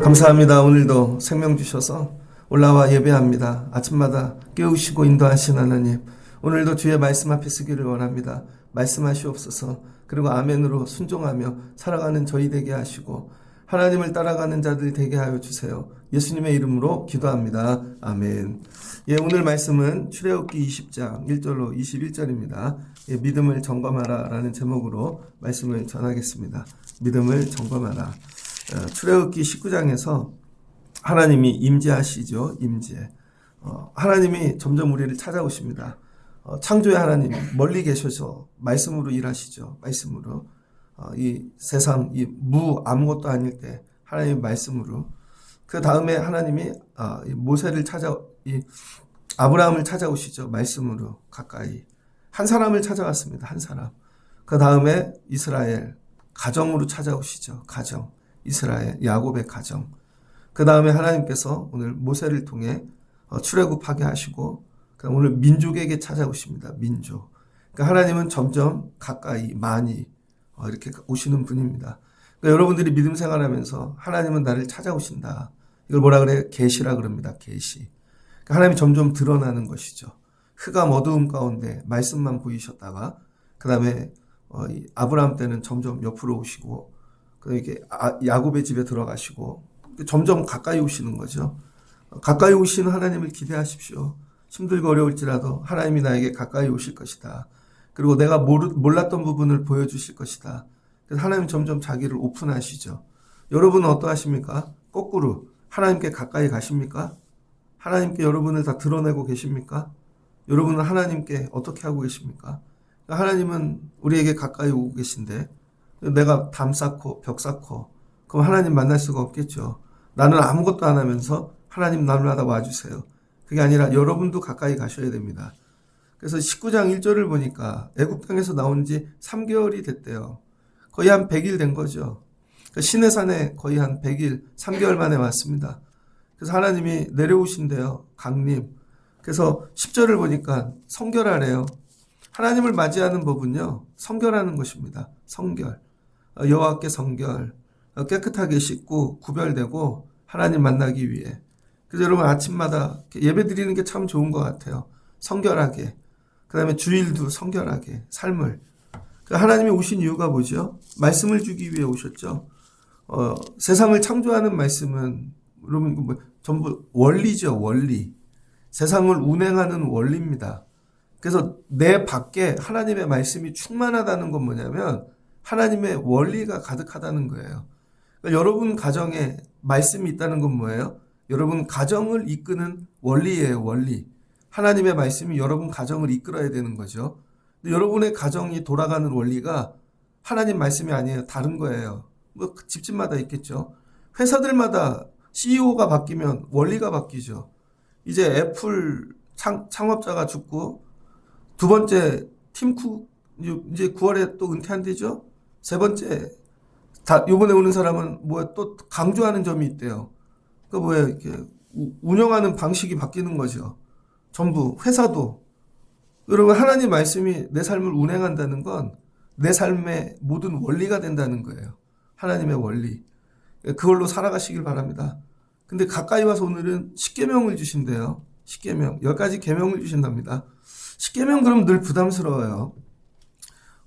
감사합니다. 오늘도 생명 주셔서 올라와 예배합니다. 아침마다 깨우시고 인도하신 하나님, 오늘도 주의 말씀 앞에 서기를 원합니다. 말씀하시옵소서. 그리고 아멘으로 순종하며 살아가는 저희 되게 하시고 하나님을 따라가는 자들 되게 하여 주세요. 예수님의 이름으로 기도합니다. 아멘. 오늘 말씀은 출애굽기 20장 1절로 21절입니다. 믿음을 점검하라 라는 제목으로 말씀을 전하겠습니다. 믿음을 점검하라. 출애굽기 19장에서 하나님이 임재하시죠. 임재. 하나님이 점점 우리를 찾아오십니다. 창조의 하나님 멀리 계셔서 말씀으로 일하시죠. 말씀으로. 이 세상 아무것도 아닐 때 하나님의 말씀으로. 그 다음에 하나님이 모세를 아브라함을 찾아오시죠. 말씀으로 가까이. 한 사람을 찾아왔습니다. 한 사람. 그 다음에 이스라엘 가정으로 찾아오시죠. 가정. 이스라엘 야곱의 가정. 그 다음에 하나님께서 오늘 모세를 통해 출애굽하게 하시고 오늘 민족에게 찾아오십니다. 민족. 그러니까 하나님은 점점 가까이 많이 이렇게 오시는 분입니다. 그러니까 여러분들이 믿음 생활하면서 하나님은 나를 찾아오신다. 이걸 뭐라 그래요? 계시라 그럽니다. 계시. 그러니까 하나님이 점점 드러나는 것이죠. 흑암 어두움 가운데 말씀만 보이셨다가 그 다음에 아브라함 때는 점점 옆으로 오시고 이렇게 야곱의 집에 들어가시고 점점 가까이 오시는 거죠. 가까이 오시는 하나님을 기대하십시오. 힘들고 어려울지라도 하나님이 나에게 가까이 오실 것이다. 그리고 내가 몰랐던 부분을 보여주실 것이다. 그래서 하나님 점점 자기를 오픈하시죠. 여러분은 어떠하십니까? 거꾸로 하나님께 가까이 가십니까? 하나님께 여러분을 다 드러내고 계십니까? 여러분은 하나님께 어떻게 하고 계십니까? 하나님은 우리에게 가까이 오고 계신데 내가 담 쌓고 벽 쌓고 그럼 하나님 만날 수가 없겠죠. 나는 아무것도 안 하면서 하나님 날마다 와주세요. 그게 아니라 여러분도 가까이 가셔야 됩니다. 그래서 19장 1절을 보니까 애굽 땅에서 나온 지 3개월이 됐대요. 거의 한 100일 된 거죠. 시내산에 거의 한 100일 3개월 만에 왔습니다. 그래서 하나님이 내려오신대요. 강림. 그래서 10절을 보니까 성결하래요. 하나님을 맞이하는 법은요. 성결하는 것입니다. 성결. 여호와께 성결. 깨끗하게 씻고 구별되고 하나님 만나기 위해. 그래서 여러분 아침마다 예배 드리는 게 참 좋은 것 같아요. 성결하게. 그 다음에 주일도 성결하게. 삶을. 하나님이 오신 이유가 뭐죠? 말씀을 주기 위해 오셨죠. 세상을 창조하는 말씀은 여러분 전부 원리죠. 원리. 세상을 운행하는 원리입니다. 그래서 내 밖에 하나님의 말씀이 충만하다는 건 뭐냐면 하나님의 원리가 가득하다는 거예요. 그러니까 여러분 가정에 말씀이 있다는 건 뭐예요? 여러분 가정을 이끄는 원리예요. 원리. 하나님의 말씀이 여러분 가정을 이끌어야 되는 거죠. 근데 여러분의 가정이 돌아가는 원리가 하나님 말씀이 아니에요. 다른 거예요. 집집마다 있겠죠. 회사들마다 CEO가 바뀌면 원리가 바뀌죠. 이제 애플 창업자가 죽고 두 번째 팀쿡 이제 9월에 또 은퇴한대죠. 세 번째 요번에 오는 사람은 또 강조하는 점이 있대요. 이렇게 운영하는 방식이 바뀌는 거죠. 전부 회사도. 여러분 하나님 말씀이 내 삶을 운행한다는 건 내 삶의 모든 원리가 된다는 거예요. 하나님의 원리. 그걸로 살아가시길 바랍니다. 근데 가까이 와서 오늘은 십계명을 주신대요. 십계명. 10가지 계명을 주신답니다. 십계명 그럼 늘 부담스러워요.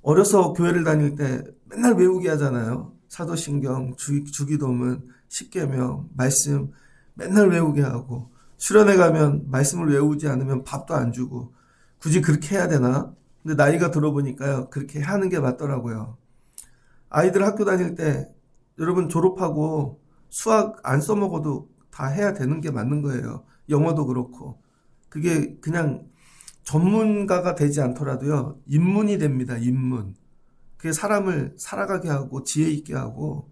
어려서 교회를 다닐 때 맨날 외우게 하잖아요. 사도신경, 주기도문, 십계명, 말씀 맨날 외우게 하고 수련회 가면 말씀을 외우지 않으면 밥도 안 주고 굳이 그렇게 해야 되나? 근데 나이가 들어보니까요. 그렇게 하는 게 맞더라고요. 아이들 학교 다닐 때 여러분 졸업하고 수학 안 써먹어도 다 해야 되는 게 맞는 거예요. 영어도 그렇고. 그게 그냥 전문가가 되지 않더라도요. 입문이 됩니다. 입문. 그게 사람을 살아가게 하고 지혜 있게 하고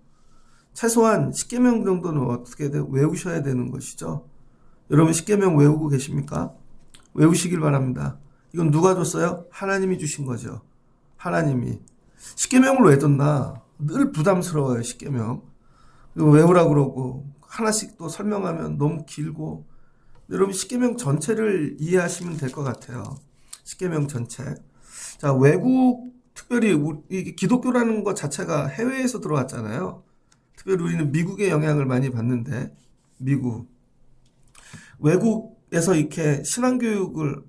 최소한 십계명 정도는 어떻게 외우셔야 되는 것이죠. 여러분 십계명 외우고 계십니까? 외우시길 바랍니다. 이건 누가 줬어요? 하나님이 주신 거죠. 하나님이. 십계명을 왜 줬나? 늘 부담스러워요. 십계명. 외우라 그러고 하나씩 또 설명하면 너무 길고 여러분 십계명 전체를 이해하시면 될 것 같아요. 십계명 전체. 자, 외국 특별히 이 기독교라는 것 자체가 해외에서 들어왔잖아요. 특별히 우리는 미국의 영향을 많이 받는데 미국 외국에서 이렇게 신앙교육을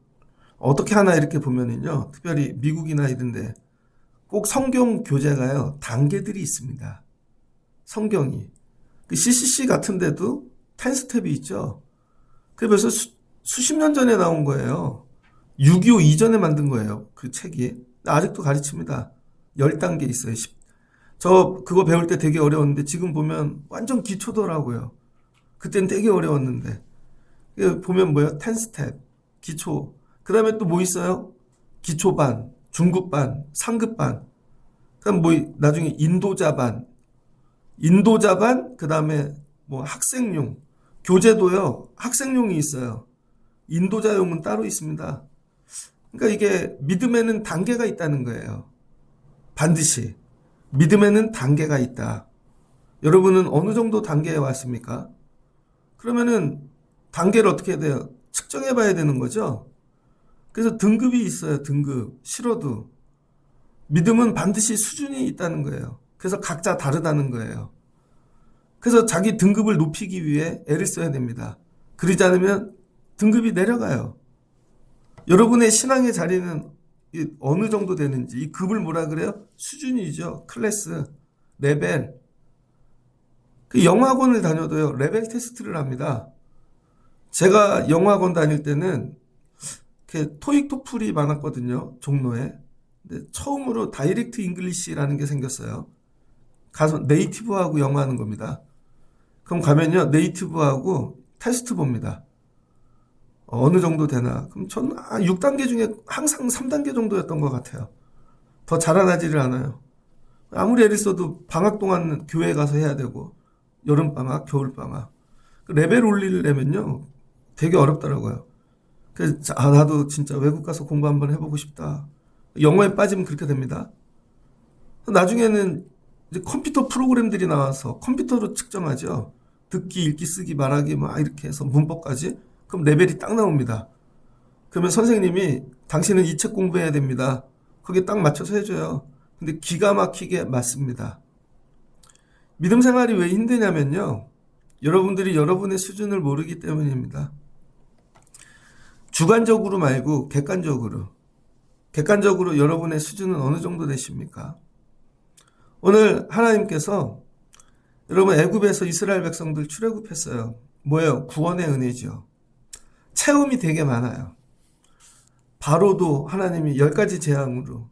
어떻게 하나 이렇게 보면은요, 특별히 미국이나 이런데 꼭 성경 교재가요 단계들이 있습니다. 성경이 그 CCC 같은데도 10스텝이 있죠. 그게 벌써 수십 년 전에 나온 거예요. 6.25 이전에 만든 거예요. 그 책이. 아직도 가르칩니다. 10단계 있어요. 저 그거 배울 때 되게 어려웠는데 지금 보면 완전 기초더라고요. 그땐 되게 어려웠는데. 보면 뭐예요? 10스텝, 기초. 그 다음에 또 뭐 있어요? 기초반, 중급반, 상급반. 그다음 뭐 나중에 인도자반, 그 다음에 뭐 학생용, 교재도요, 학생용이 있어요. 인도자용은 따로 있습니다. 그러니까 이게 믿음에는 단계가 있다는 거예요. 반드시. 믿음에는 단계가 있다. 여러분은 어느 정도 단계에 왔습니까? 그러면은 단계를 어떻게 해야 돼요? 측정해 봐야 되는 거죠. 그래서 등급이 있어요. 등급. 싫어도. 믿음은 반드시 수준이 있다는 거예요. 그래서 각자 다르다는 거예요. 그래서 자기 등급을 높이기 위해 애를 써야 됩니다. 그러지 않으면 등급이 내려가요. 여러분의 신앙의 자리는 어느 정도 되는지 이 급을 뭐라 그래요? 수준이죠. 클래스, 레벨. 그 영어학원을 다녀도요. 레벨 테스트를 합니다. 제가 영어학원 다닐 때는 이렇게 토익 토플이 많았거든요. 종로에. 근데 처음으로 다이렉트 잉글리시라는 게 생겼어요. 가서 네이티브하고 영어 하는 겁니다. 그럼 가면요. 네이티브하고 테스트 봅니다. 어느 정도 되나. 그럼 저는 6단계 중에 항상 3단계 정도였던 것 같아요. 더 자라나지를 않아요. 아무리 애를 써도 방학 동안 교회 가서 해야 되고 여름방학, 겨울방학. 레벨 올리려면요. 되게 어렵더라고요. 그래서 나도 진짜 외국 가서 공부 한번 해보고 싶다. 영어에 빠지면 그렇게 됩니다. 나중에는 이제 컴퓨터 프로그램들이 나와서 컴퓨터로 측정하죠. 듣기, 읽기, 쓰기, 말하기 막 이렇게 해서 문법까지. 그럼 레벨이 딱 나옵니다. 그러면 선생님이 당신은 이 책 공부해야 됩니다. 거기에 딱 맞춰서 해줘요. 근데 기가 막히게 맞습니다. 믿음 생활이 왜 힘드냐면요. 여러분들이 여러분의 수준을 모르기 때문입니다. 주관적으로 말고 객관적으로. 객관적으로 여러분의 수준은 어느 정도 되십니까? 오늘 하나님께서 여러분 애굽에서 이스라엘 백성들 출애굽했어요. 뭐예요? 구원의 은혜죠. 체험이 되게 많아요. 바로도 하나님이 10가지 재앙으로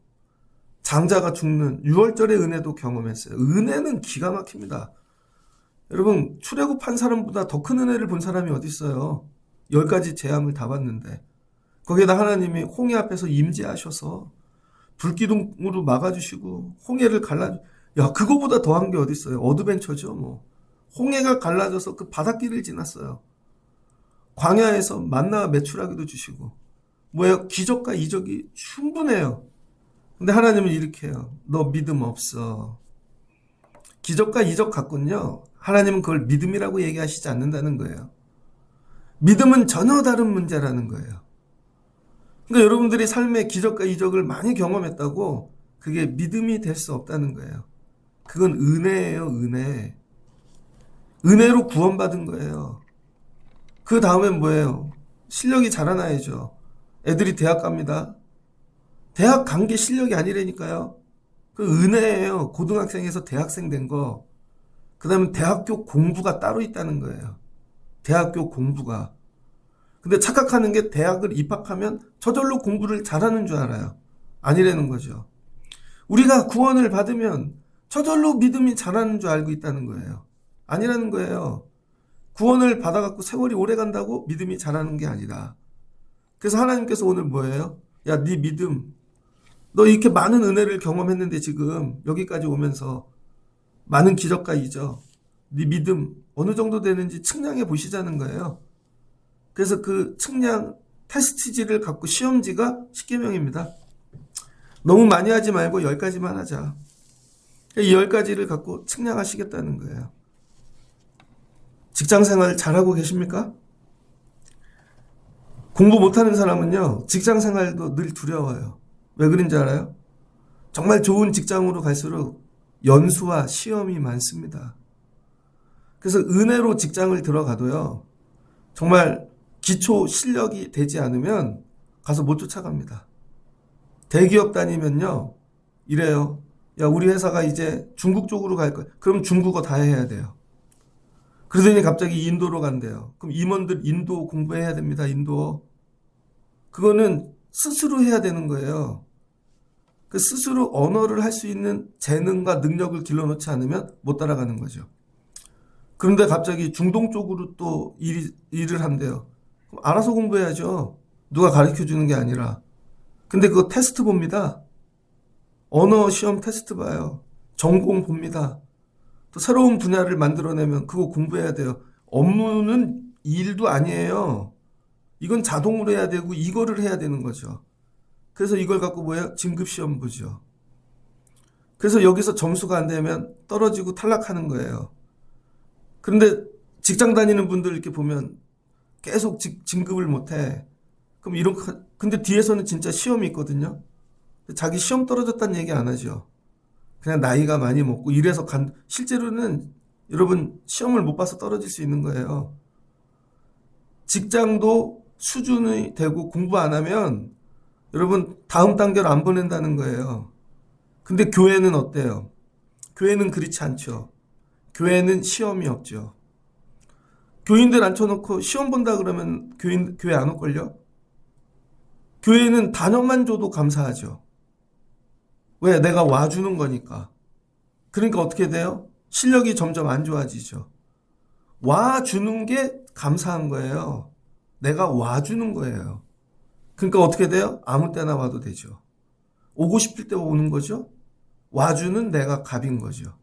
장자가 죽는 6월절의 은혜도 경험했어요. 은혜는 기가 막힙니다. 여러분 출애굽한 사람보다 더 큰 은혜를 본 사람이 어디 있어요? 10가지 재앙을 다 봤는데 거기에다 하나님이 홍해 앞에서 임재하셔서 불기둥으로 막아주시고 홍해를 야 그거보다 더한 게 어디 있어요? 어드벤처죠 뭐. 홍해가 갈라져서 그 바닷길을 지났어요. 광야에서 만나 메추라기도 주시고 뭐예요? 기적과 이적이 충분해요. 근데 하나님은 이렇게 해요. 너 믿음 없어. 기적과 이적 갖고는요. 하나님은 그걸 믿음이라고 얘기하시지 않는다는 거예요. 믿음은 전혀 다른 문제라는 거예요. 그러니까 여러분들이 삶의 기적과 이적을 많이 경험했다고 그게 믿음이 될 수 없다는 거예요. 그건 은혜예요, 은혜. 은혜로 구원받은 거예요. 그 다음엔 뭐예요? 실력이 자라나야죠. 애들이 대학 갑니다. 대학 간 게 실력이 아니라니까요. 그 은혜예요. 고등학생에서 대학생 된 거. 그 다음에 대학교 공부가 따로 있다는 거예요. 대학교 공부가. 근데 착각하는 게 대학을 입학하면 저절로 공부를 잘하는 줄 알아요. 아니라는 거죠. 우리가 구원을 받으면 저절로 믿음이 자라는 줄 알고 있다는 거예요. 아니라는 거예요. 구원을 받아갖고 세월이 오래 간다고 믿음이 자라는 게 아니라. 그래서 하나님께서 오늘 뭐예요? 야, 네 믿음. 너 이렇게 많은 은혜를 경험했는데 지금 여기까지 오면서 많은 기적과 이적. 네 믿음 어느 정도 되는지 측량해 보시자는 거예요. 그래서 그 측량 테스트지를 갖고 시험지가 십계명입니다. 너무 많이 하지 말고 10가지만 하자. 이 10가지를 갖고 측량하시겠다는 거예요. 직장생활 잘하고 계십니까? 공부 못하는 사람은요, 직장 생활도 늘 두려워요. 왜 그런지 알아요? 정말 좋은 직장으로 갈수록 연수와 시험이 많습니다. 그래서 은혜로 직장을 들어가도요, 정말 기초 실력이 되지 않으면 가서 못 쫓아갑니다. 대기업 다니면요, 이래요. 야, 우리 회사가 이제 중국 쪽으로 갈 거야. 그럼 중국어 다 해야 돼요. 그러더니 갑자기 인도로 간대요. 그럼 임원들 인도 공부해야 됩니다. 인도. 그거는 스스로 해야 되는 거예요. 그 스스로 언어를 할 수 있는 재능과 능력을 길러놓지 않으면 못 따라가는 거죠. 그런데 갑자기 중동 쪽으로 또 일을 한대요. 그럼 알아서 공부해야죠. 누가 가르쳐 주는 게 아니라. 근데 그거 테스트 봅니다. 언어 시험 테스트 봐요. 전공 봅니다. 또 새로운 분야를 만들어내면 그거 공부해야 돼요. 업무는 일도 아니에요. 이건 자동으로 해야 되고 이거를 해야 되는 거죠. 그래서 이걸 갖고 뭐예요? 진급시험 보죠. 그래서 여기서 점수가 안 되면 떨어지고 탈락하는 거예요. 그런데 직장 다니는 분들 이렇게 보면 계속 진급을 못해. 그럼 근데 뒤에서는 진짜 시험이 있거든요. 자기 시험 떨어졌다는 얘기 안 하죠. 그냥 나이가 많이 먹고 이래서 실제로는 여러분 시험을 못 봐서 떨어질 수 있는 거예요. 직장도 수준이 되고 공부 안 하면 여러분 다음 단계로 안 보낸다는 거예요. 근데 교회는 어때요? 교회는 그렇지 않죠. 교회는 시험이 없죠. 교인들 앉혀놓고 시험 본다 그러면 교회 안 올걸요? 교회는 단어만 줘도 감사하죠. 왜? 내가 와주는 거니까. 그러니까 어떻게 돼요? 실력이 점점 안 좋아지죠. 와주는 게 감사한 거예요. 내가 와주는 거예요. 그러니까 어떻게 돼요? 아무 때나 와도 되죠. 오고 싶을 때 오는 거죠. 와주는 내가 갑인 거죠.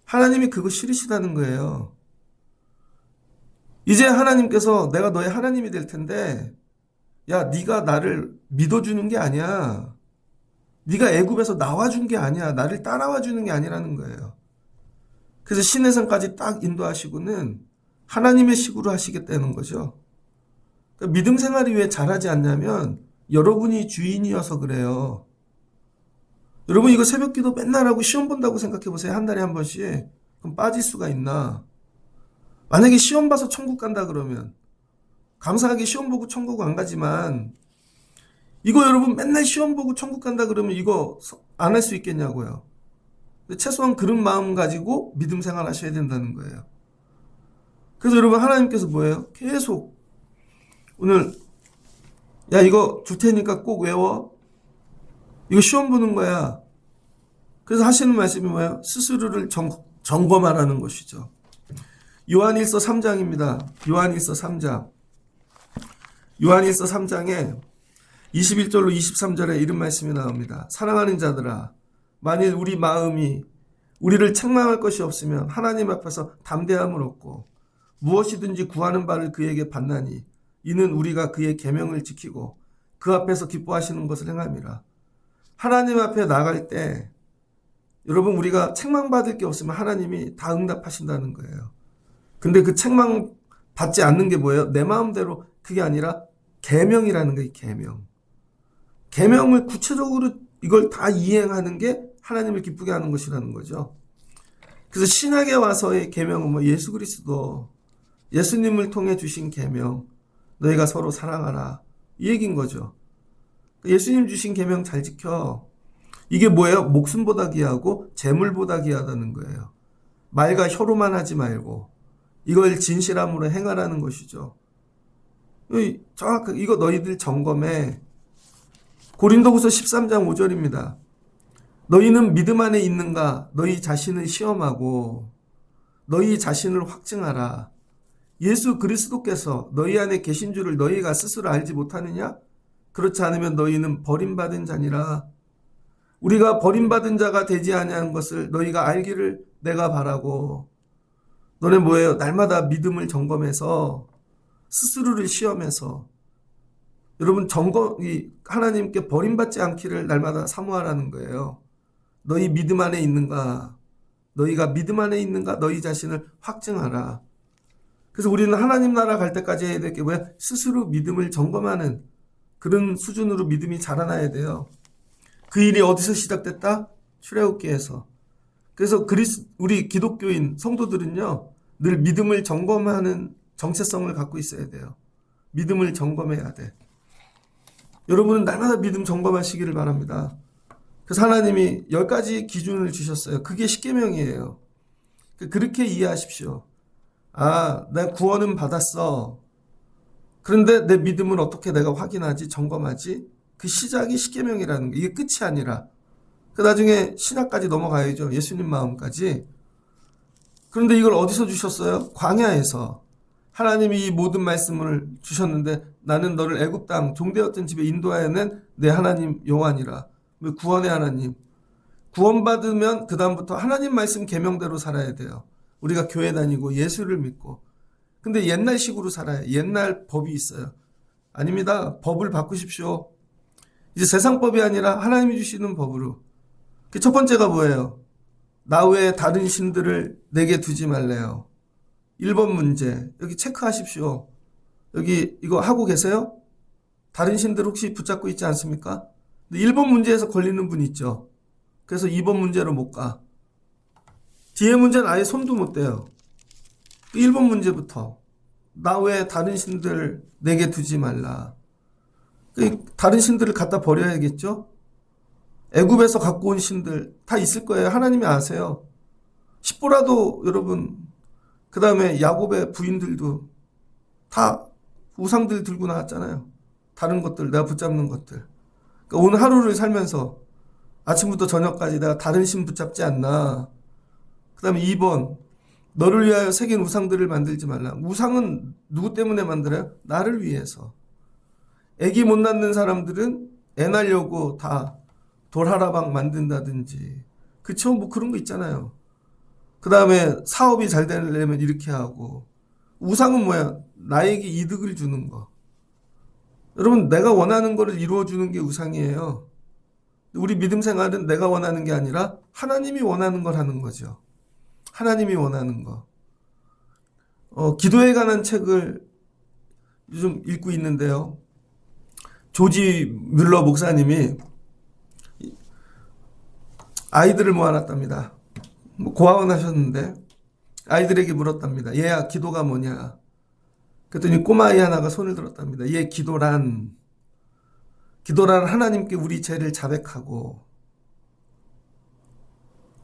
하나님이 그거 싫으시다는 거예요. 이제 하나님께서 내가 너의 하나님이 될 텐데 야, 네가 나를 믿어주는 게 아니야. 네가 애굽에서 나와준 게 아니야. 나를 따라와 주는 게 아니라는 거예요. 그래서 시내산까지 딱 인도하시고는 하나님의 식으로 하시겠다는 거죠. 그러니까 믿음 생활이 왜 잘하지 않냐면 여러분이 주인이어서 그래요. 여러분 이거 새벽기도 맨날 하고 시험 본다고 생각해 보세요. 한 달에 한 번씩. 그럼 빠질 수가 있나? 만약에 시험 봐서 천국 간다 그러면 감사하게 시험 보고 천국 안 가지만 이거 여러분 맨날 시험 보고 천국 간다 그러면 이거 안 할 수 있겠냐고요. 최소한 그런 마음 가지고 믿음 생활 하셔야 된다는 거예요. 그래서 여러분 하나님께서 뭐예요? 계속 오늘 야 이거 줄 테니까 꼭 외워. 이거 시험 보는 거야. 그래서 하시는 말씀이 뭐예요? 스스로를 점검하라는 것이죠. 요한일서 3장입니다. 요한일서 3장. 요한일서 3장에 21절로 23절에 이런 말씀이 나옵니다. 사랑하는 자들아, 만일 우리 마음이 우리를 책망할 것이 없으면 하나님 앞에서 담대함을 얻고 무엇이든지 구하는 바를 그에게 받나니 이는 우리가 그의 계명을 지키고 그 앞에서 기뻐하시는 것을 행함이라. 하나님 앞에 나갈 때 여러분 우리가 책망받을 게 없으면 하나님이 다 응답하신다는 거예요. 근데 그 책망 받지 않는 게 뭐예요? 내 마음대로 그게 아니라 계명이라는 거예요. 계명. 계명을 구체적으로 이걸 다 이행하는 게 하나님을 기쁘게 하는 것이라는 거죠. 그래서 신약에 와서의 계명은 뭐 예수 그리스도, 예수님을 통해 주신 계명, 너희가 서로 사랑하라 이 얘기인 거죠. 예수님 주신 계명 잘 지켜. 이게 뭐예요? 목숨보다 귀하고 재물보다 귀하다는 거예요. 말과 혀로만 하지 말고 이걸 진실함으로 행하라는 것이죠. 정확하게 이거 너희들 점검해. 고린도후서 13장 5절입니다. 너희는 믿음 안에 있는가? 너희 자신을 시험하고 너희 자신을 확증하라. 예수 그리스도께서 너희 안에 계신 줄을 너희가 스스로 알지 못하느냐? 그렇지 않으면 너희는 버림받은 자니라. 우리가 버림받은 자가 되지 아니하는 것을 너희가 알기를 내가 바라고. 너네 뭐예요? 날마다 믿음을 점검해서 스스로를 시험해서 여러분 점검이 하나님께 버림받지 않기를 날마다 사모하라는 거예요. 너희 믿음 안에 있는가? 너희가 믿음 안에 있는가? 너희 자신을 확증하라. 그래서 우리는 하나님 나라 갈 때까지 해야 될 게 뭐야? 스스로 믿음을 점검하는 그런 수준으로 믿음이 자라나야 돼요. 그 일이 어디서 시작됐다? 출애굽기에서. 그래서 우리 기독교인 성도들은요, 늘 믿음을 점검하는 정체성을 갖고 있어야 돼요. 믿음을 점검해야 돼. 여러분은 날마다 믿음 점검하시기를 바랍니다. 그래서 하나님이 10가지 기준을 주셨어요. 그게 십계명이에요. 그렇게 이해하십시오. 아, 내 구원은 받았어. 그런데 내 믿음을 어떻게 내가 확인하지, 점검하지? 그 시작이 십계명이라는 게 이게 끝이 아니라 그 나중에 신학까지 넘어가야죠. 예수님 마음까지. 그런데 이걸 어디서 주셨어요? 광야에서. 하나님이 이 모든 말씀을 주셨는데 나는 너를 애굽 땅 종되었던 집에 인도하여 낸 내 하나님 여호와니라. 구원의 하나님. 구원받으면 그 다음부터 하나님 말씀 계명대로 살아야 돼요. 우리가 교회 다니고 예수를 믿고. 근데 옛날식으로 살아요. 옛날 법이 있어요. 아닙니다. 법을 바꾸십시오. 이제 세상 법이 아니라 하나님이 주시는 법으로. 그 첫 번째가 뭐예요? 나 외에 다른 신들을 내게 두지 말래요. 1번 문제. 여기 체크하십시오. 여기 이거 하고 계세요? 다른 신들 혹시 붙잡고 있지 않습니까? 1번 문제에서 걸리는 분 있죠. 그래서 2번 문제로 못 가. 뒤에 문제는 아예 손도 못 대요. 1번 문제부터 나 외에 다른 신들 내게 두지 말라. 다른 신들을 갖다 버려야겠죠? 애굽에서 갖고 온 신들 다 있을 거예요. 하나님이 아세요. 십보라도 여러분, 그 다음에 야곱의 부인들도 다 우상들 들고 나왔잖아요. 다른 것들, 내가 붙잡는 것들. 그러니까 오늘 하루를 살면서 아침부터 저녁까지 내가 다른 신 붙잡지 않나. 그 다음에 2번, 너를 위하여 새긴 우상들을 만들지 말라. 우상은 누구 때문에 만들어요? 나를 위해서. 애기 못 낳는 사람들은 애 낳으려고 다 돌하라방 만든다든지. 그쵸? 뭐 그런 거 있잖아요. 그 다음에 사업이 잘 되려면 이렇게 하고. 우상은 뭐야? 나에게 이득을 주는 거. 여러분, 내가 원하는 거를 이루어주는 게 우상이에요. 우리 믿음 생활은 내가 원하는 게 아니라 하나님이 원하는 걸 하는 거죠. 하나님이 원하는 거. 기도에 관한 책을 요즘 읽고 있는데요. 조지 뮬러 목사님이 아이들을 모아놨답니다. 고아원 하셨는데 아이들에게 물었답니다. 얘야, 기도가 뭐냐? 그랬더니 꼬마아이 하나가 손을 들었답니다. 얘 기도란 하나님께 우리 죄를 자백하고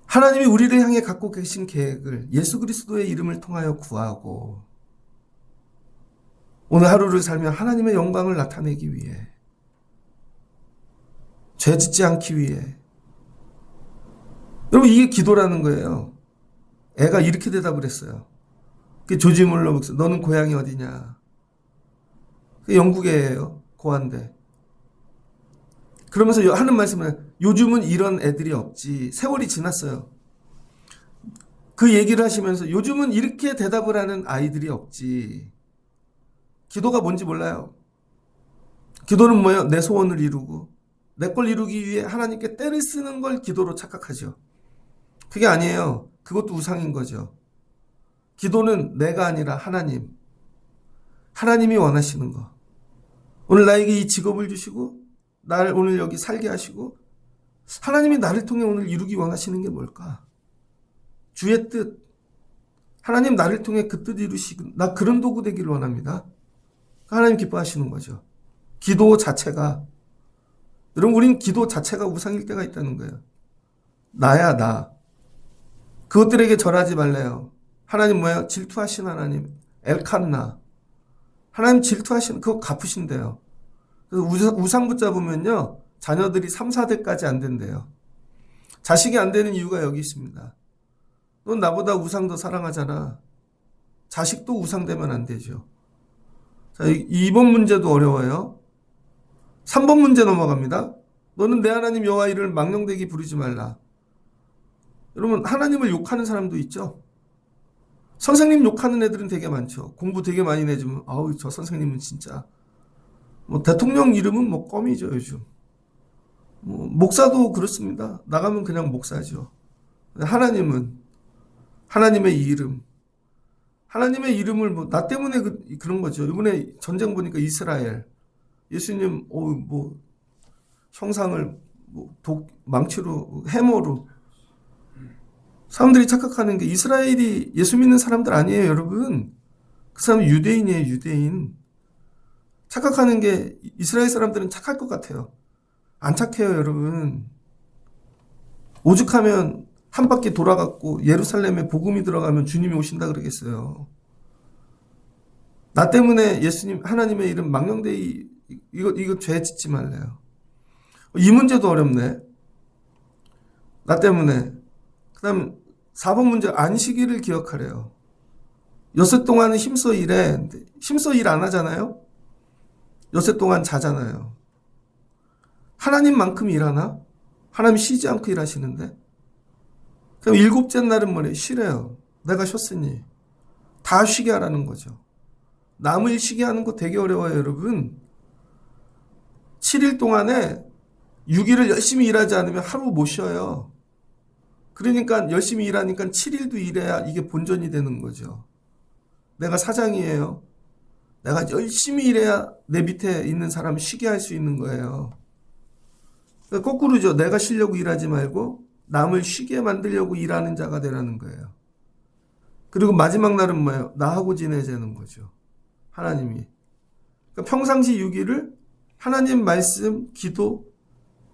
하나님이 우리를 향해 갖고 계신 계획을 예수 그리스도의 이름을 통하여 구하고 오늘 하루를 살며 하나님의 영광을 나타내기 위해 죄 짓지 않기 위해 여러분 이게 기도라는 거예요. 애가 이렇게 대답을 했어요. 그 조지 뮬러 목사, 너는 고향이 어디냐? 그 영국이에요. 고아인데. 그러면서 하는 말씀은 요즘은 이런 애들이 없지. 세월이 지났어요. 그 얘기를 하시면서 요즘은 이렇게 대답을 하는 아이들이 없지. 기도가 뭔지 몰라요. 기도는 뭐예요? 내 소원을 이루고 내 걸 이루기 위해 하나님께 때를 쓰는 걸 기도로 착각하죠. 그게 아니에요. 그것도 우상인 거죠. 기도는 내가 아니라 하나님. 하나님이 원하시는 거. 오늘 나에게 이 직업을 주시고 나를 오늘 여기 살게 하시고 하나님이 나를 통해 오늘 이루기 원하시는 게 뭘까? 주의 뜻. 하나님 나를 통해 그 뜻 이루시고 나 그런 도구 되기를 원합니다. 하나님 기뻐하시는 거죠. 기도 자체가 여러분 우린 기도 자체가 우상일 때가 있다는 거예요. 나야 나. 그것들에게 절하지 말래요. 하나님 뭐예요? 질투하신 하나님. 엘칸나. 하나님 질투하신 그거 갚으신대요. 그래서 우상 붙잡으면요. 자녀들이 3, 4대까지 안 된대요. 자식이 안 되는 이유가 여기 있습니다. 넌 나보다 우상 더 사랑하잖아. 자식도 우상 되면 안 되죠. 자, 2번 문제도 어려워요. 3번 문제 넘어갑니다. 너는 내 하나님 여호와 이름을 망령되게 부르지 말라. 여러분 하나님을 욕하는 사람도 있죠. 선생님 욕하는 애들은 되게 많죠. 공부 되게 많이 내주면 아우 저 선생님은 진짜 뭐 대통령 이름은 뭐 껌이죠 요즘. 뭐 목사도 그렇습니다. 나가면 그냥 목사죠. 하나님은 하나님의 이 이름 하나님의 이름을 뭐 나 때문에 그런 거죠. 이번에 전쟁 보니까 이스라엘 예수님 뭐 형상을 뭐 망치로 해머로 사람들이 착각하는 게 이스라엘이 예수 믿는 사람들 아니에요, 여러분. 그 사람은 유대인이에요, 유대인. 착각하는 게 이스라엘 사람들은 착할 것 같아요. 안 착해요, 여러분. 오죽하면 한 바퀴 돌아갔고 예루살렘에 복음이 들어가면 주님이 오신다 그러겠어요. 나 때문에 예수님 하나님의 이름 망령되이 이거 죄 짓지 말래요. 이 문제도 어렵네. 나 때문에. 그다음 4번 문제 안식일을 기억하래요. 엿새 동안은 힘써 일해. 힘써 일 안 하잖아요. 엿새 동안 자잖아요. 하나님만큼 일하나? 하나님 쉬지 않고 일하시는데. 그럼 일곱째 날은 뭐래? 쉬래요. 내가 쉬었으니. 다 쉬게 하라는 거죠. 남을 쉬게 하는 거 되게 어려워요, 여러분. 7일 동안에 6일을 열심히 일하지 않으면 하루 못 쉬어요. 그러니까 열심히 일하니까 7일도 일해야 이게 본전이 되는 거죠. 내가 사장이에요. 내가 열심히 일해야 내 밑에 있는 사람 쉬게 할 수 있는 거예요. 그러니까 거꾸로죠. 내가 쉬려고 일하지 말고 남을 쉬게 만들려고 일하는 자가 되라는 거예요. 그리고 마지막 날은 뭐예요? 나하고 지내자는 거죠. 하나님이. 그러니까 평상시 6일을 하나님 말씀, 기도,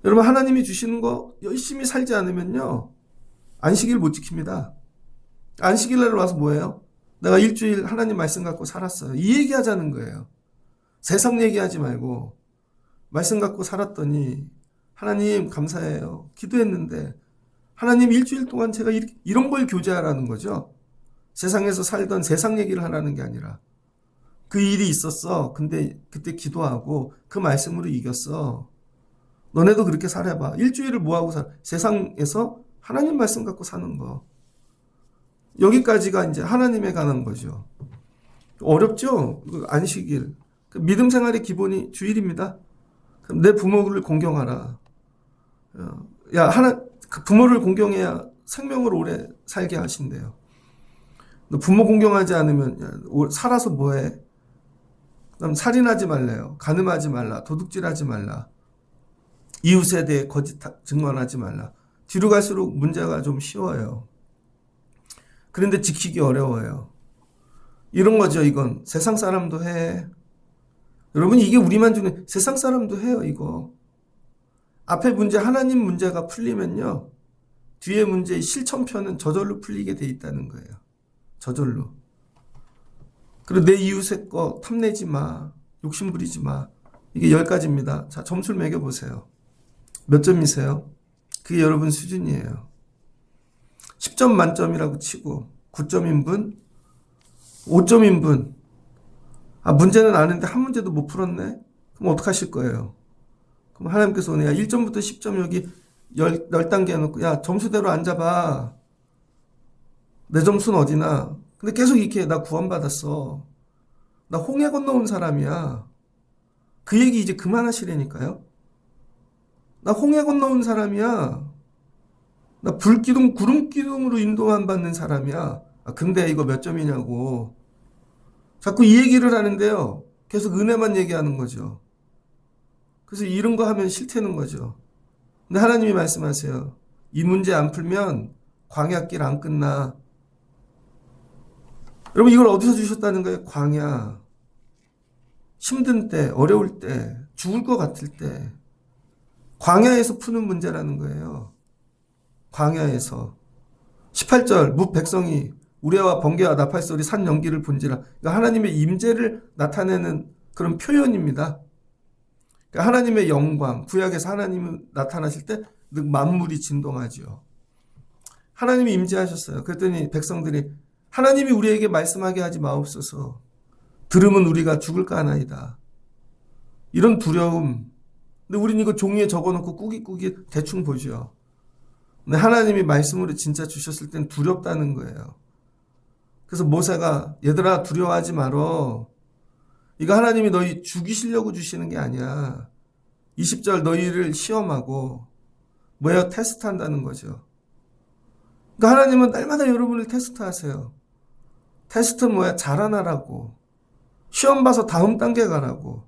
여러분 하나님이 주시는 거 열심히 살지 않으면요. 안식일 못 지킵니다. 안식일 날 와서 뭐예요? 내가 일주일 하나님 말씀 갖고 살았어요. 이 얘기 하자는 거예요. 세상 얘기하지 말고 말씀 갖고 살았더니 하나님 감사해요. 기도했는데 하나님 일주일 동안 제가 이런 걸 교제하라는 거죠. 세상에서 살던 세상 얘기를 하라는 게 아니라 그 일이 있었어. 근데 그때 기도하고 그 말씀으로 이겼어. 너네도 그렇게 살아봐. 일주일을 뭐하고 살아? 세상에서 하나님 말씀 갖고 사는 거. 여기까지가 이제 하나님에 관한 거죠. 어렵죠? 안식일. 믿음 생활의 기본이 주일입니다. 내 부모를 공경하라. 부모를 공경해야 생명을 오래 살게 하신대요. 너 부모 공경하지 않으면 살아서 뭐해? 그다음 살인하지 말래요. 간음하지 말라. 도둑질하지 말라. 이웃에 대해 거짓 증언하지 말라. 뒤로 갈수록 문제가 좀 쉬워요. 그런데 지키기 어려워요. 이런 거죠, 이건. 세상 사람도 해. 여러분, 이게 우리만 주는, 세상 사람도 해요, 이거. 앞에 문제, 하나님 문제가 풀리면요. 뒤에 문제의 실천편은 저절로 풀리게 돼 있다는 거예요. 저절로. 그리고 내 이웃의 거 탐내지 마. 욕심 부리지 마. 이게 10가지입니다. 자, 점수를 매겨보세요. 몇 점이세요? 그게 여러분 수준이에요. 10점 만점이라고 치고 9점인 분, 5점인 분. 문제는 아는데 한 문제도 못 풀었네? 그럼 어떡하실 거예요? 그럼 하나님께서 오늘 1점부터 10점 여기 10단계 해놓고 야 점수대로 앉아봐. 내 점수는 어디나? 근데 계속 이렇게 나 구원받았어. 나 홍해 건너온 사람이야. 그 얘기 이제 그만하시라니까요. 나 홍해 건너온 사람이야. 나 불기둥, 구름기둥으로 인도만 받는 사람이야. 근데 이거 몇 점이냐고. 자꾸 이 얘기를 하는데요. 계속 은혜만 얘기하는 거죠. 그래서 이런 거 하면 싫다는 거죠. 근데 하나님이 말씀하세요. 이 문제 안 풀면 광야길 안 끝나. 여러분 이걸 어디서 주셨다는 거예요? 광야. 힘든 때, 어려울 때, 죽을 것 같을 때 광야에서 푸는 문제라는 거예요. 광야에서. 18절 무 백성이 우레와 번개와 나팔 소리 산 연기를 본지라. 그러니까 하나님의 임재를 나타내는 그런 표현입니다. 그러니까 하나님의 영광, 구약에서 하나님이 나타나실 때 만물이 진동하죠. 하나님이 임재하셨어요. 그랬더니 백성들이 하나님이 우리에게 말씀하게 하지 마옵소서. 들으면 우리가 죽을까 하나이다. 이런 두려움. 근데 우린 이거 종이에 적어놓고 꾸깃꾸깃 대충 보죠. 근데 하나님이 말씀으로 진짜 주셨을 땐 두렵다는 거예요. 그래서 모세가 얘들아 두려워하지 말어. 이거 하나님이 너희 죽이시려고 주시는 게 아니야. 20절 너희를 시험하고 뭐예요? 테스트한다는 거죠. 그러니까 하나님은 날마다 여러분을 테스트하세요. 테스트는 뭐야? 자라나라고. 시험 봐서 다음 단계 가라고.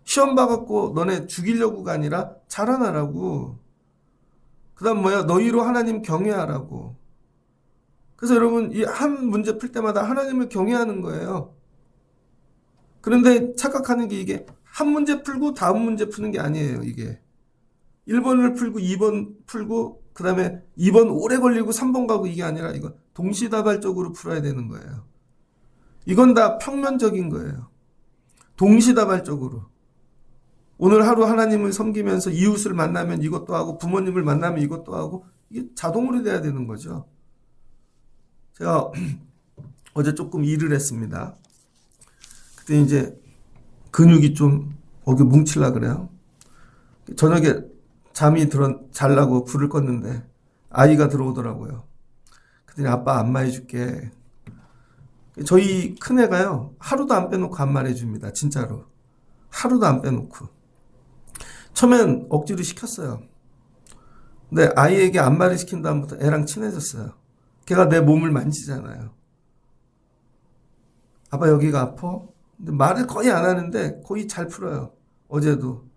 시험 봐갖고 너네 죽이려고가 아니라 자라나라고. 그 다음 뭐야? 너희로 하나님 경외하라고. 그래서 여러분, 이 한 문제 풀 때마다 하나님을 경외하는 거예요. 그런데 착각하는 게 이게 한 문제 풀고 다음 문제 푸는 게 아니에요, 이게. 1번을 풀고 2번 풀고 그 다음에 2번 오래 걸리고 3번 가고 이게 아니라 이거 동시다발적으로 풀어야 되는 거예요. 이건 다 평면적인 거예요. 동시다발적으로. 오늘 하루 하나님을 섬기면서 이웃을 만나면 이것도 하고 부모님을 만나면 이것도 하고 이게 자동으로 돼야 되는 거죠. 제가 어제 조금 일을 했습니다. 그때 이제 근육이 좀 어깨 뭉칠라 그래요. 저녁에 잠이 잘라고 불을 껐는데 아이가 들어오더라고요. 그랬더니 아빠 안마해 줄게. 저희 큰애가요 하루도 안 빼놓고 안마해 줍니다. 진짜로. 하루도 안 빼놓고. 처음엔 억지로 시켰어요. 근데 아이에게 안마를 시킨 다음부터 애랑 친해졌어요. 걔가 내 몸을 만지잖아요. 아빠 여기가 아파? 근데 말을 거의 안 하는데 거의 잘 풀어요. 어제도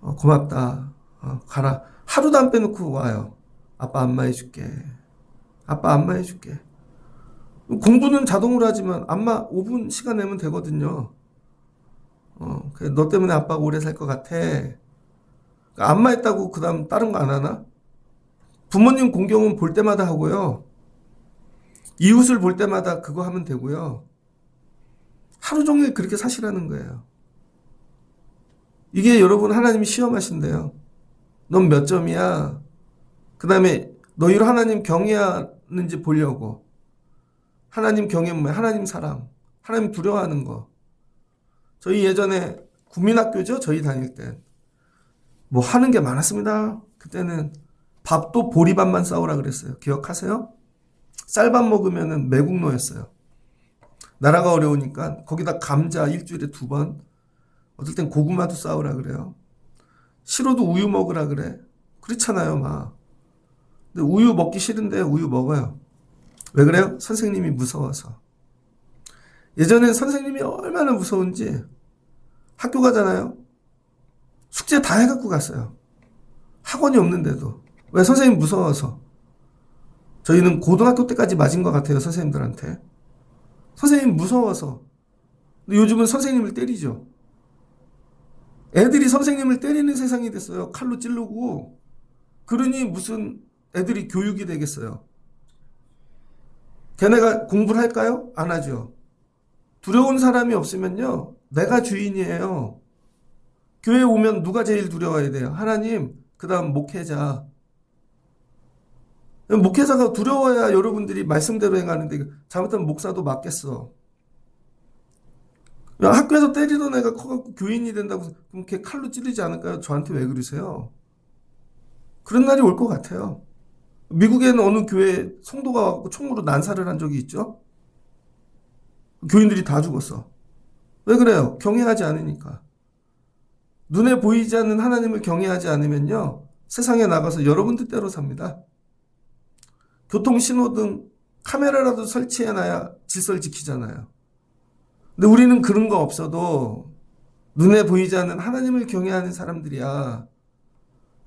고맙다. 가라. 하루도 안 빼놓고 와요. 아빠 안마해 줄게. 아빠 안마해 줄게. 공부는 자동으로 하지만 안마 5분 시간 내면 되거든요. 그래, 너 때문에 아빠가 오래 살 것 같아. 안마했다고 그 다음 다른 거 안 하나? 부모님 공경은 볼 때마다 하고요. 이웃을 볼 때마다 그거 하면 되고요. 하루 종일 그렇게 사시라는 거예요. 이게 여러분 하나님이 시험하신대요. 넌 몇 점이야? 그 다음에 너희로 하나님 경외하는지 보려고. 하나님 경외는 뭐야? 하나님 사랑. 하나님 두려워하는 거. 저희 예전에 국민학교죠? 저희 다닐 때. 뭐 하는 게 많았습니다. 그때는 밥도 보리밥만 싸우라 그랬어요. 기억하세요? 쌀밥 먹으면은 매국노였어요. 나라가 어려우니까 거기다 감자 일주일에 2번, 어떨 땐 고구마도 싸우라 그래요. 싫어도 우유 먹으라 그래. 그렇잖아요, 막. 근데 우유 먹기 싫은데 우유 먹어요. 왜 그래요? 선생님이 무서워서. 예전엔 선생님이 얼마나 무서운지 학교 가잖아요. 숙제 다 해갖고 갔어요. 학원이 없는데도. 왜? 선생님 무서워서. 저희는 고등학교 때까지 맞은 것 같아요, 선생님들한테. 선생님 무서워서. 근데 요즘은 선생님을 때리죠. 애들이 선생님을 때리는 세상이 됐어요. 칼로 찌르고. 그러니 무슨 애들이 교육이 되겠어요. 걔네가 공부를 할까요? 안 하죠. 두려운 사람이 없으면요, 내가 주인이에요. 교회 오면 누가 제일 두려워야 돼요? 하나님, 그 다음 목회자. 목회자가 두려워야 여러분들이 말씀대로 행하는데 잘못하면 목사도 맞겠어. 학교에서 때리던 애가 커갖고 교인이 된다고 그럼 걔 칼로 찌르지 않을까요? 저한테 왜 그러세요? 그런 날이 올 것 같아요. 미국에는 어느 교회 성도가 와갖고 총으로 난사를 한 적이 있죠. 교인들이 다 죽었어. 왜 그래요? 경외하지 않으니까. 눈에 보이지 않는 하나님을 경외하지 않으면요, 세상에 나가서 여러분 뜻대로 삽니다. 교통신호등 카메라라도 설치해놔야 질서를 지키잖아요. 근데 우리는 그런 거 없어도 눈에 보이지 않는 하나님을 경외하는 사람들이야.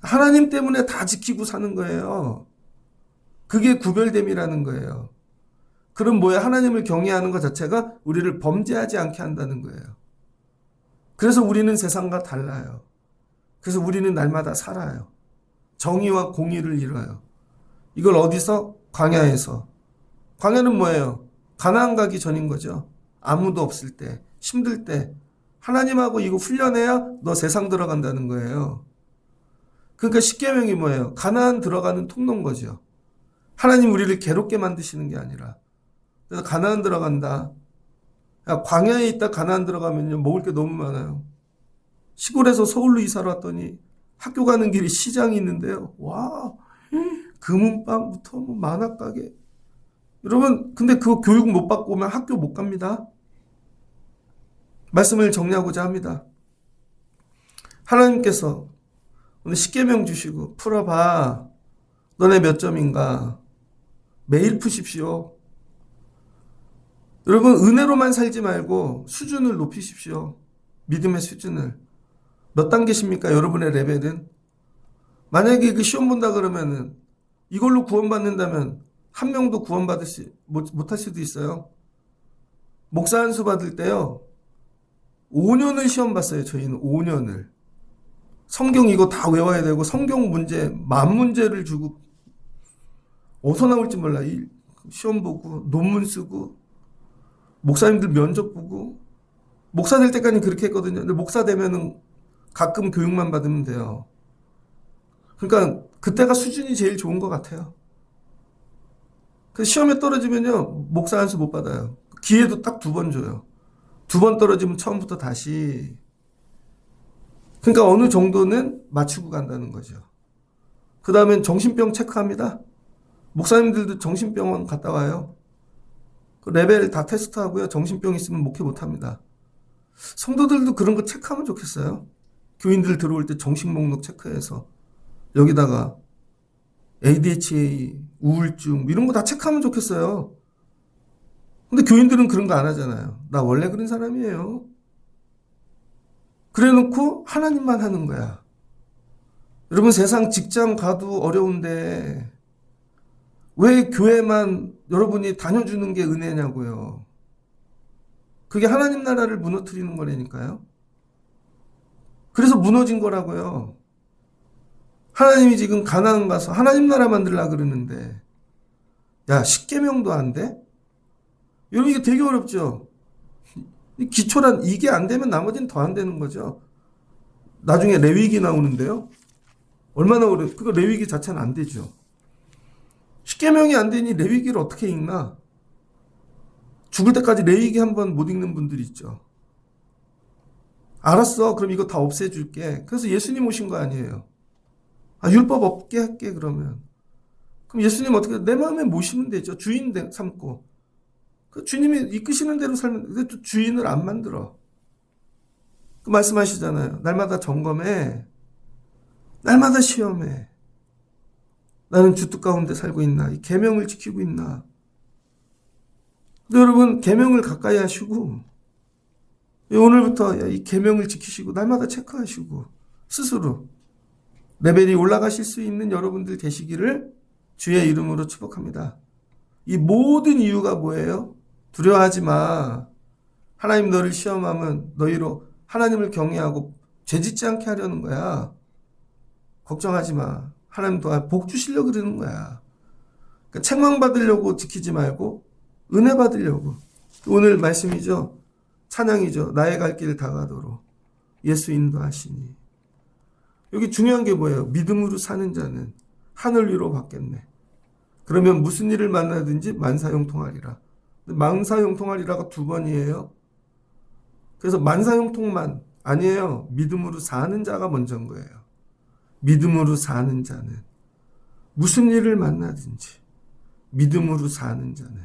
하나님 때문에 다 지키고 사는 거예요. 그게 구별됨이라는 거예요. 그럼 뭐야? 하나님을 경외하는 것 자체가 우리를 범죄하지 않게 한다는 거예요. 그래서 우리는 세상과 달라요. 그래서 우리는 날마다 살아요. 정의와 공의를 이뤄요. 이걸 어디서? 광야에서. 광야는 뭐예요? 가나안 가기 전인 거죠. 아무도 없을 때, 힘들 때 하나님하고 이거 훈련해야 너 세상 들어간다는 거예요. 그러니까 십계명이 뭐예요? 가나안 들어가는 통로인 거죠. 하나님 우리를 괴롭게 만드시는 게 아니라. 그래서 가나안 들어간다. 야, 광야에 있다 가나안 들어가면요, 먹을 게 너무 많아요. 시골에서 서울로 이사를 왔더니 학교 가는 길에 시장이 있는데요. 와, 금은빵부터 뭐 만화가게. 여러분, 근데 그거 교육 못 받고 오면 학교 못 갑니다. 말씀을 정리하고자 합니다. 하나님께서 오늘 십계명 주시고 풀어봐. 너네 몇 점인가? 매일 푸십시오. 여러분, 은혜로만 살지 말고 수준을 높이십시오. 믿음의 수준을. 몇 단계십니까? 여러분의 레벨은? 만약에 그 시험 본다 그러면은 이걸로 구원받는다면 한 명도 못할 수도 있어요. 목사 한 수 받을 때요, 5년을 시험 봤어요. 저희는 5년을. 성경 이거 다 외워야 되고, 성경 문제, 만 문제를 주고, 어디서 나올지 몰라. 시험 보고, 논문 쓰고, 목사님들 면접 보고, 목사 될 때까지 그렇게 했거든요. 근데 목사 되면은 가끔 교육만 받으면 돼요. 그러니까 그때가 수준이 제일 좋은 것 같아요. 그래서 시험에 떨어지면요, 목사 한 수 못 받아요. 기회도 딱 2번 줘요. 2번 떨어지면 처음부터 다시. 그러니까 어느 정도는 맞추고 간다는 거죠. 그 다음엔 정신병 체크합니다. 목사님들도 정신병원 갔다 와요. 그 레벨 다 테스트하고요. 정신병 있으면 목회 못합니다. 성도들도 그런 거 체크하면 좋겠어요. 교인들 들어올 때 정신 목록 체크해서 여기다가 ADHD, 우울증 이런 거 다 체크하면 좋겠어요. 근데 교인들은 그런 거 안 하잖아요. 나 원래 그런 사람이에요. 그래 놓고 하나님만 하는 거야. 여러분, 세상 직장 가도 어려운데 왜 교회만 여러분이 다녀주는 게 은혜냐고요. 그게 하나님 나라를 무너뜨리는 거라니까요. 그래서 무너진 거라고요. 하나님이 지금 가나안 가서 하나님 나라 만들려고 그러는데, 야, 10계명도 안 돼? 여러분, 이게 되게 어렵죠? 기초란 이게 안 되면 나머지는 더 안 되는 거죠. 나중에 레위기 나오는데요. 얼마나 어려워. 그거 레위기 자체는 안 되죠. 10계명이 안 되니 레위기를 어떻게 읽나? 죽을 때까지 레위기 한 번 못 읽는 분들이 있죠. 알았어. 그럼 이거 다 없애줄게. 그래서 예수님 오신 거 아니에요. 율법 없게 할게, 그러면. 그럼 예수님 어떻게, 내 마음에 모시면 되죠. 주인 삼고. 그 주님이 이끄시는 대로 살면, 근데 또 주인을 안 만들어. 그 말씀하시잖아요. 날마다 점검해. 날마다 시험해. 나는 주 뜻 가운데 살고 있나? 이 계명을 지키고 있나? 근데 여러분, 계명을 가까이 하시고, 오늘부터 이 계명을 지키시고, 날마다 체크하시고, 스스로 레벨이 올라가실 수 있는 여러분들 되시기를 주의 이름으로 축복합니다. 이 모든 이유가 뭐예요? 두려워하지 마. 하나님 너를 시험하면 너희로 하나님을 경외하고 죄짓지 않게 하려는 거야. 걱정하지 마. 하나님 도와 복 주시려고 그러는 거야. 그러니까 책망받으려고 지키지 말고 은혜 받으려고. 오늘 말씀이죠. 찬양이죠. 나의 갈 길 다가도록 예수 인도하시니. 여기 중요한 게 뭐예요? 믿음으로 사는 자는 하늘 위로 받겠네. 그러면 무슨 일을 만나든지 만사형통하리라. 만사형통하리라가 2번이에요. 그래서 만사형통만 아니에요. 믿음으로 사는 자가 먼저인 거예요. 믿음으로 사는 자는 무슨 일을 만나든지 믿음으로 사는 자는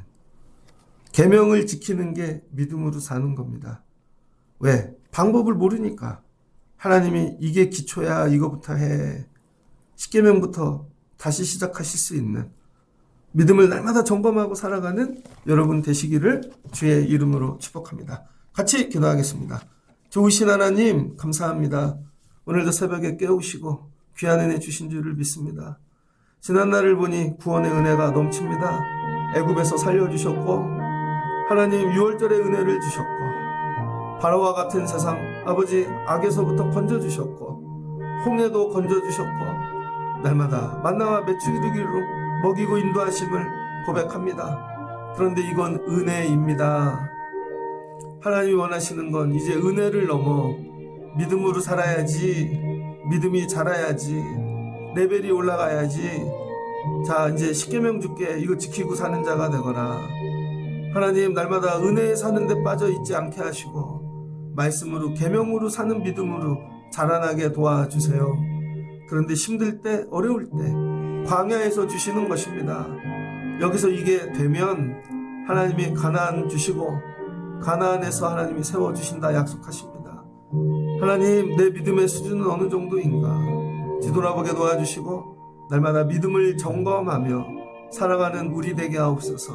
계명을 지키는 게 믿음으로 사는 겁니다. 왜? 방법을 모르니까. 하나님이 이게 기초야, 이거부터 해. 10계명부터 다시 시작하실 수 있는 믿음을 날마다 점검하고 살아가는 여러분 되시기를 주의 이름으로 축복합니다. 같이 기도하겠습니다. 좋으신 하나님 감사합니다. 오늘도 새벽에 깨우시고 귀한 은혜 주신 줄을 믿습니다. 지난 날을 보니 구원의 은혜가 넘칩니다. 애굽에서 살려주셨고 하나님 6월절의 은혜를 주셨고 바로와 같은 세상 아버지 악에서부터 건져주셨고 홍해도 건져주셨고 날마다 만나와 메추기로 먹이고 인도하심을 고백합니다. 그런데 이건 은혜입니다. 하나님이 원하시는 건 이제 은혜를 넘어 믿음으로 살아야지, 믿음이 자라야지, 레벨이 올라가야지. 자, 이제 10계명 줄게. 이거 지키고 사는 자가 되거나 하나님 날마다 은혜에 사는 데 빠져 있지 않게 하시고 말씀으로 계명으로 사는 믿음으로 자라나게 도와주세요. 그런데 힘들 때, 어려울 때 광야에서 주시는 것입니다. 여기서 이게 되면 하나님이 가나안 주시고 가나안에서 하나님이 세워주신다 약속하십니다. 하나님, 내 믿음의 수준은 어느 정도인가 뒤돌아보게 도와주시고 날마다 믿음을 점검하며 살아가는 우리 되게 하옵소서.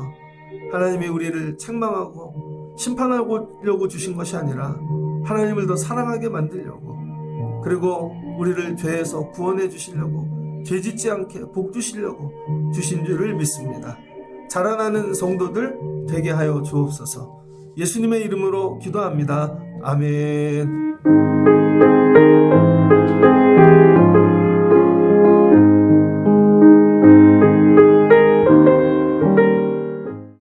하나님이 우리를 책망하고 심판하려고 주신 것이 아니라 하나님을 더 사랑하게 만들려고, 그리고 우리를 죄에서 구원해 주시려고, 죄짓지 않게 복 주시려고 주신 줄을 믿습니다. 자라나는 성도들 되게 하여 주옵소서. 예수님의 이름으로 기도합니다. 아멘.